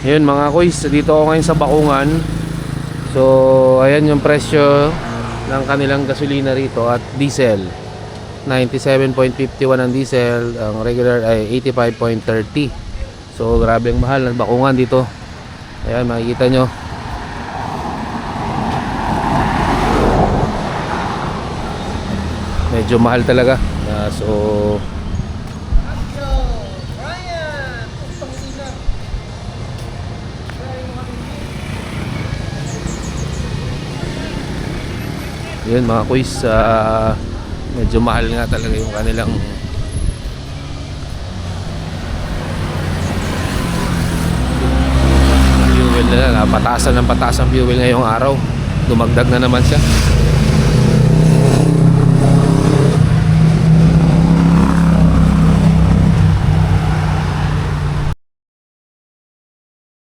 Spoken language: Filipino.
Yun mga kuys, dito ako ngayon sa Bakungan. So ayan yung presyo ng kanilang gasolina rito at diesel. 97.51 ang diesel, ang regular ay 85.30. So grabe ang mahal ng Bakungan dito. Ayan makikita nyo. Medyo mahal talaga. So yun mga kuys, medyo mahal nga talaga yung kanilang fuel nila. Napatasan ng pataas ang fuel ngayong araw. Dumagdag na naman siya.